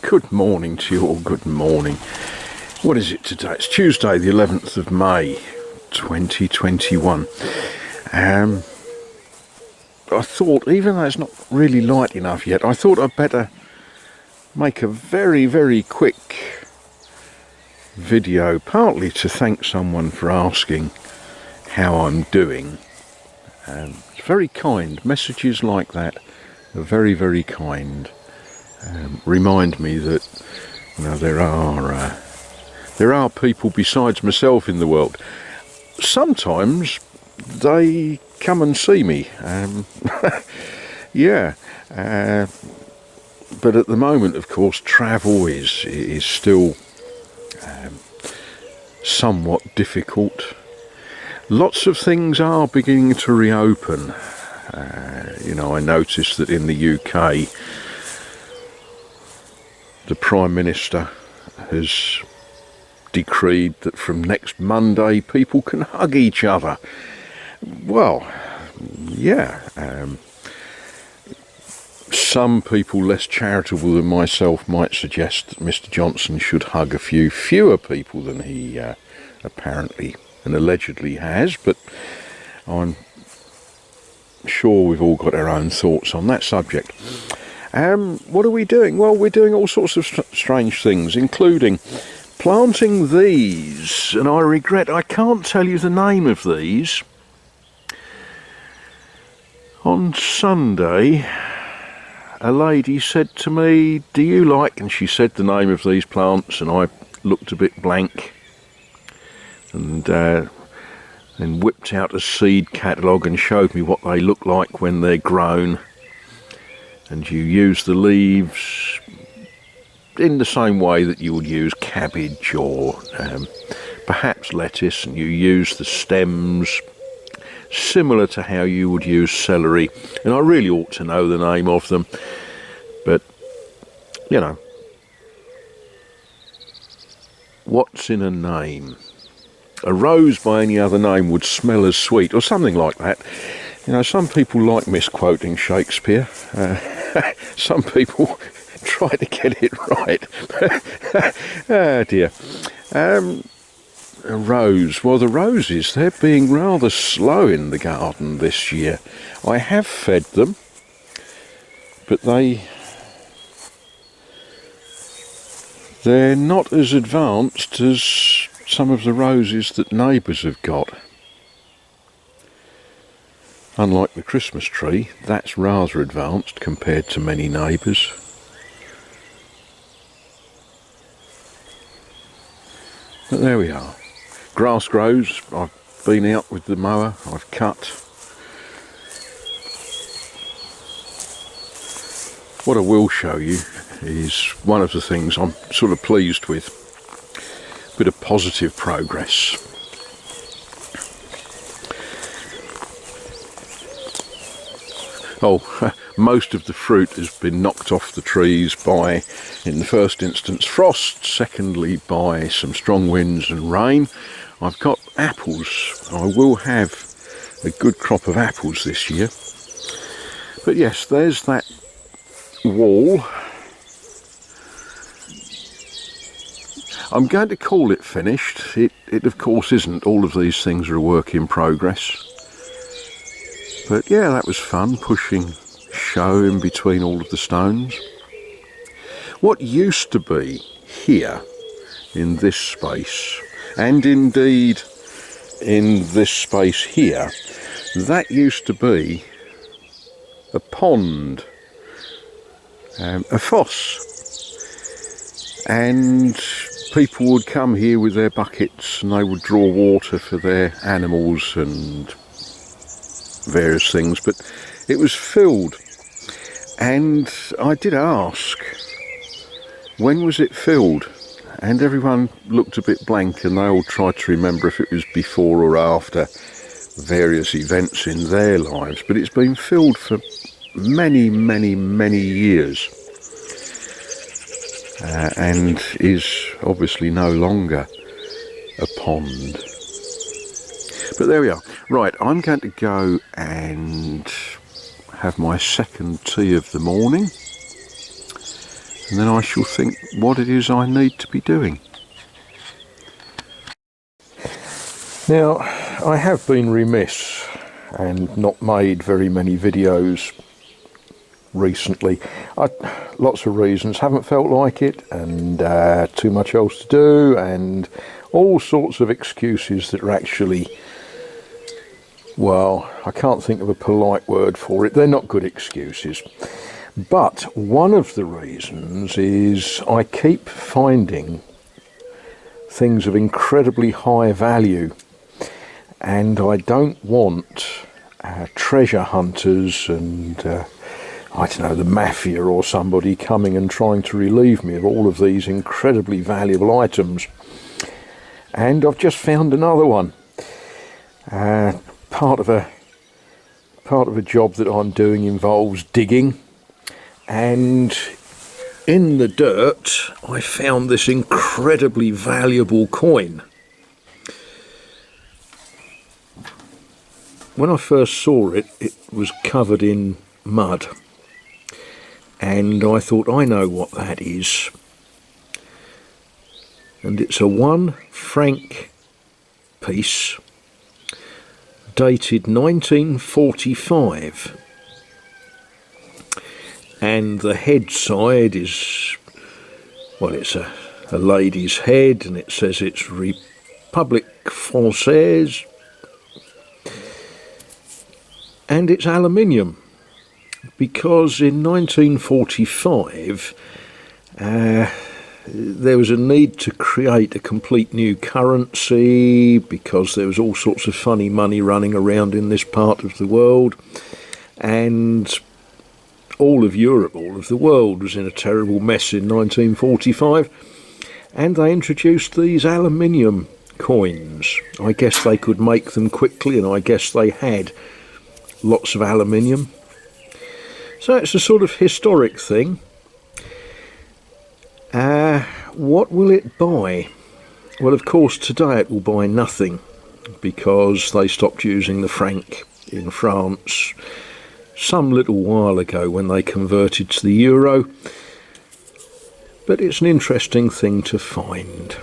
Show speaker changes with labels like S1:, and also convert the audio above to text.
S1: Good morning to you all, good morning. What is it today? It's Tuesday the 11th of May 2021. I thought, even though it's not really light enough yet, I thought I'd better make a very quick video, partly to thank someone for asking how I'm doing. It's very kind. Messages like that are very kind. Remind me that there are people besides myself in the world. Sometimes they come and see me. But at the moment, of course, travel is still somewhat difficult. Lots of things are beginning to reopen. I noticed that in the UK, the Prime Minister has decreed that from next Monday people can hug each other. Well, some people less charitable than myself might suggest that Mr. Johnson should hug a few fewer people than he apparently and allegedly has, but I'm sure we've all got our own thoughts on that subject. What are we doing? Well, we're doing all sorts of strange things, including planting these, and I regret I can't tell you the name of these. On Sunday, a lady said to me, "Do you like," and she said the name of these plants, and I looked a bit blank, and then whipped out a seed catalogue and showed me what they look like when they're grown. And you use the leaves in the same way that you would use cabbage or perhaps lettuce, and you use the stems similar to how you would use celery. And I really ought to know the name of them, but what's in a name? A rose by any other name would smell as sweet, or something like that. Some people like misquoting Shakespeare. Some people try to get it right. Oh dear. A rose. Well, the roses, they're being rather slow in the garden this year. I have fed them, but they're not as advanced as some of the roses that neighbours have got. Unlike the Christmas tree, that's rather advanced compared to many neighbours. But there we are. Grass grows. I've been out with the mower. I've cut. What I will show you is one of the things I'm sort of pleased with. A bit of positive progress. Most of the fruit has been knocked off the trees by, in the first instance, frost, secondly by some strong winds and rain. I've got apples. I will have a good crop of apples this year. But yes, there's that wall. I'm going to call it finished. It of course isn't. All of these things are a work in progress. But yeah, that was fun, pushing show in between all of the stones. What used to be here in this space, and indeed in this space here, that used to be a pond, a foss. And people would come here with their buckets and they would draw water for their animals and various things, but it was filled. And I did ask, when was it filled? And everyone looked a bit blank, and they all tried to remember if it was before or after various events in their lives. But it's been filled for many years, and is obviously no longer a pond. But there we are. Right, I'm going to go and have my second tea of the morning. and then I shall think what it is I need to be doing. Now, I have been remiss and not made very many videos recently. Lots of reasons, haven't felt like it, and too much else to do, and all sorts of excuses that are actually, well, I can't think of a polite word for it. They're not good excuses. But one of the reasons is I keep finding things of incredibly high value, and I don't want treasure hunters and I don't know, the mafia or somebody coming and trying to relieve me of all of these incredibly valuable items. And I've just found another one. Part of a job that I'm doing involves digging, and in the dirt I found this incredibly valuable coin. When I first saw it, it was covered in mud, and I thought, I know what that is. And it's a 1 franc piece dated 1945, and the head side is, well, it's a lady's head, and it says it's République Française, and it's aluminium, because in 1945 there was a need to create a complete new currency, because there was all sorts of funny money running around in this part of the world, and all of Europe, all of the world was in a terrible mess in 1945, and they introduced these aluminium coins. I guess they could make them quickly, and I guess they had lots of aluminium. So it's a sort of historic thing. What will it buy? Well, of course, today it will buy nothing, because they stopped using the franc in France some little while ago when they converted to the euro. But it's an interesting thing to find.